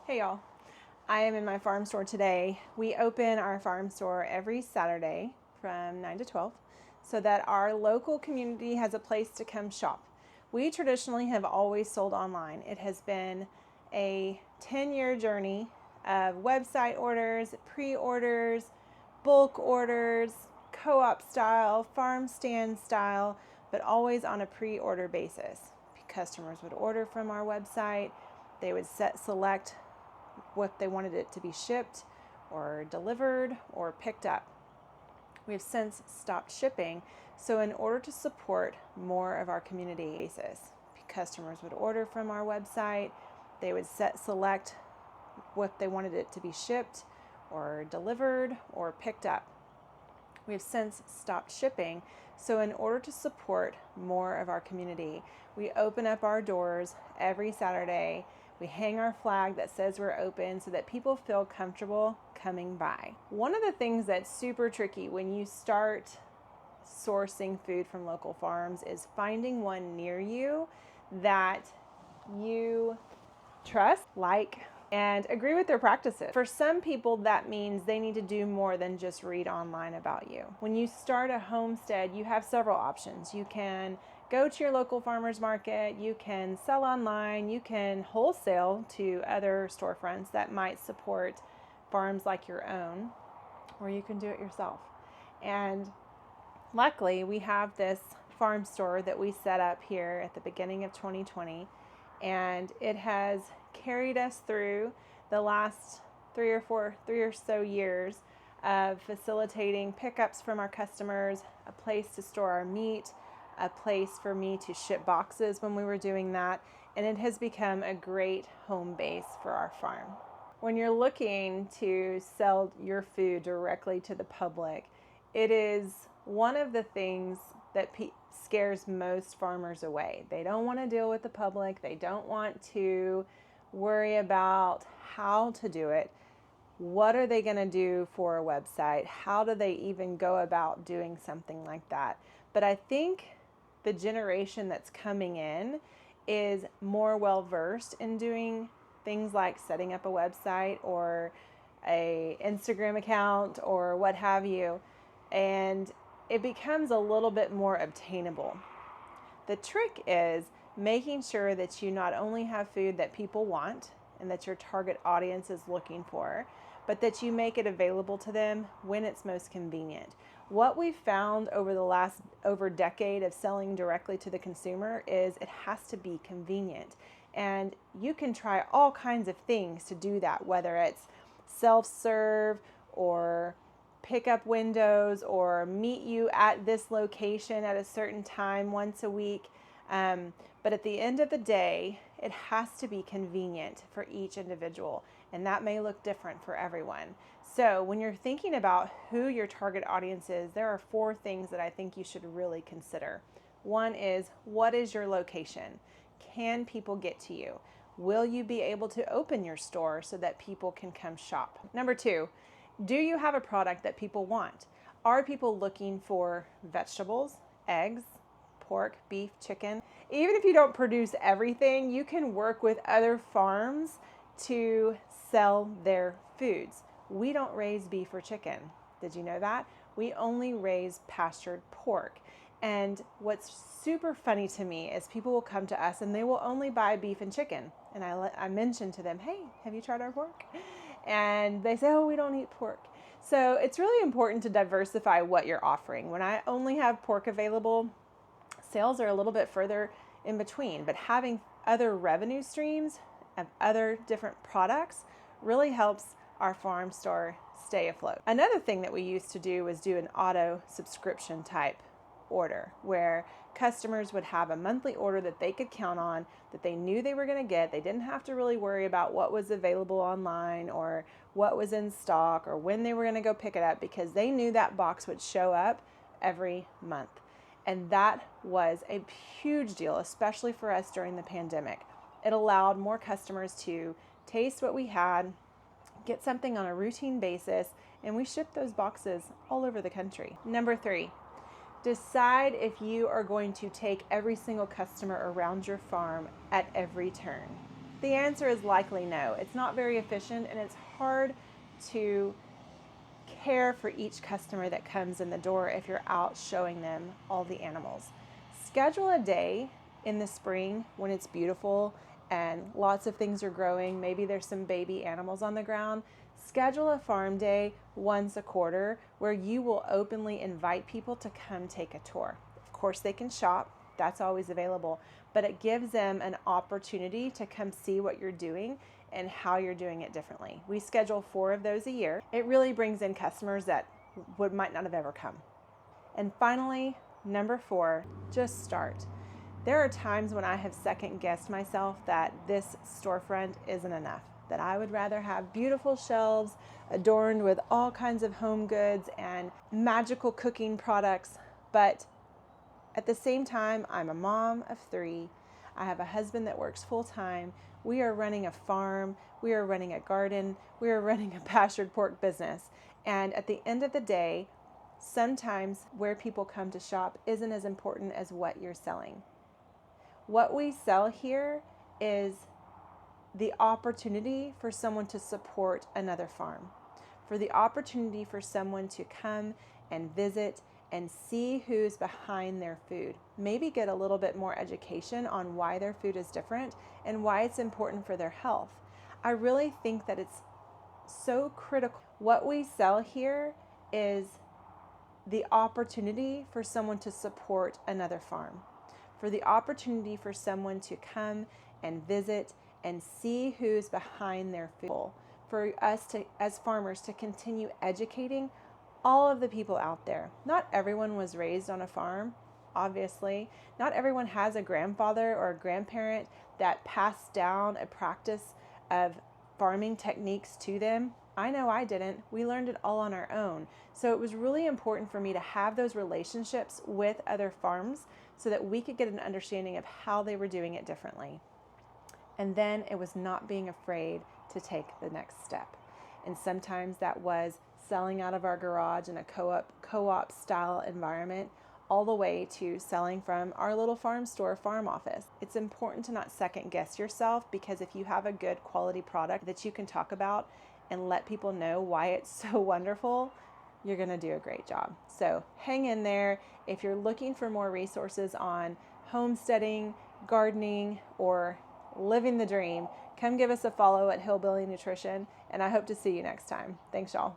Hey y'all, I am in my farm store today. We open our farm store every Saturday from 9 to 12 so that our local community has a place to come shop. We traditionally have always sold online. It has been a 10-year journey of website orders, pre-orders, bulk orders, co-op style, farm stand style, but always on a pre-order basis. Customers would order from our website. They would select what they wanted it to be shipped or delivered or picked up. We have since stopped shipping, so in order to support more of our community basis, customers would order from our website. They would select what they wanted it to be shipped or delivered or picked up. We have since stopped shipping, so in order to support more of our community, we open up our doors every Saturday. We hang our flag that says we're open so that people feel comfortable coming by. One of the things that's super tricky when you start sourcing food from local farms is finding one near you that you trust, like, and agree with their practices. For some people, that means they need to do more than just read online about you. When you start a homestead, you have several options. You can go to your local farmer's market, you can sell online, you can wholesale to other storefronts that might support farms like your own, or you can do it yourself. And luckily, we have this farm store that we set up here at the beginning of 2020, and it has carried us through the last three or so years of facilitating pickups from our customers, a place to store our meat, a place for me to ship boxes when we were doing that, and it has become a great home base for our farm. When you're looking to sell your food directly to the public, it is one of the things that scares most farmers away. They don't want to deal with the public. They don't want to worry about how to do it. What are they going to do for a website? How do they even go about doing something like that? But I think the generation that's coming in is more well versed in doing things like setting up a website or a Instagram account or what have you, and it becomes a little bit more obtainable. The trick is making sure that you not only have food that people want and that your target audience is looking for, but that you make it available to them when it's most convenient. What we've found over the last decade of selling directly to the consumer is it has to be convenient. And you can try all kinds of things to do that, whether it's self-serve or pickup windows or meet you at this location at a certain time once a week. But at the end of the day, it has to be convenient for each individual, and that may look different for everyone. So when you're thinking about who your target audience is, there are 4 things that I think you should really consider. One is, what is your location? Can people get to you? Will you be able to open your store so that people can come shop? Number 2, do you have a product that people want? Are people looking for vegetables, eggs, pork, beef, chicken? Even if you don't produce everything, you can work with other farms to sell their foods. We don't raise beef or chicken. Did you know that? We only raise pastured pork. And what's super funny to me is people will come to us and they will only buy beef and chicken. And I mention to them, hey, have you tried our pork? And they say, oh, we don't eat pork. So it's really important to diversify what you're offering. When I only have pork available, sales are a little bit further in between, but having other revenue streams of other different products really helps our farm store stay afloat. Another thing that we used to do was do an auto subscription type order where customers would have a monthly order that they could count on, that they knew they were going to get. They didn't have to really worry about what was available online or what was in stock or when they were going to go pick it up, because they knew that box would show up every month. And that was a huge deal, especially for us during the pandemic. It allowed more customers to taste what we had, get something on a routine basis, and we shipped those boxes all over the country. Number 3, decide if you are going to take every single customer around your farm at every turn. The answer is likely no. It's not very efficient, and it's hard to care for each customer that comes in the door if you're out showing them all the animals. Schedule a day in the spring when it's beautiful and lots of things are growing. Maybe there's some baby animals on the ground. Schedule a farm day once a quarter where you will openly invite people to come take a tour. Of course, they can shop. That's always available, but it gives them an opportunity to come see what you're doing and how you're doing it differently. We schedule 4 of those a year. It really brings in customers that might not have ever come. And finally, number 4, just start. There are times when I have second guessed myself that this storefront isn't enough, that I would rather have beautiful shelves adorned with all kinds of home goods and magical cooking products, but at the same time, I'm a mom of 3. I have a husband that works full time. We are running a farm. We are running a garden. We are running a pastured pork business. And at the end of the day, sometimes where people come to shop isn't as important as what you're selling. What we sell here is the opportunity for someone to support another farm, for the opportunity for someone to come and visit and see who's behind their food. Maybe get a little bit more education on why their food is different and why it's important for their health. I really think that it's so critical. What we sell here is the opportunity for someone to support another farm, for the opportunity for someone to come and visit and see who's behind their food, for us to, as farmers, to continue educating all of the people out there. Not everyone was raised on a farm, obviously. Not everyone has a grandfather or a grandparent that passed down a practice of farming techniques to them. I know I didn't. We learned it all on our own. So it was really important for me to have those relationships with other farms so that we could get an understanding of how they were doing it differently. And then it was not being afraid to take the next step. And sometimes that was selling out of our garage in a co-op style environment, all the way to selling from our little farm store farm office. It's important to not second guess yourself, because if you have a good quality product that you can talk about and let people know why it's so wonderful, you're going to do a great job. So hang in there. If you're looking for more resources on homesteading, gardening, or living the dream, come give us a follow at Hillbilly Nutrition, and I hope to see you next time. Thanks, y'all.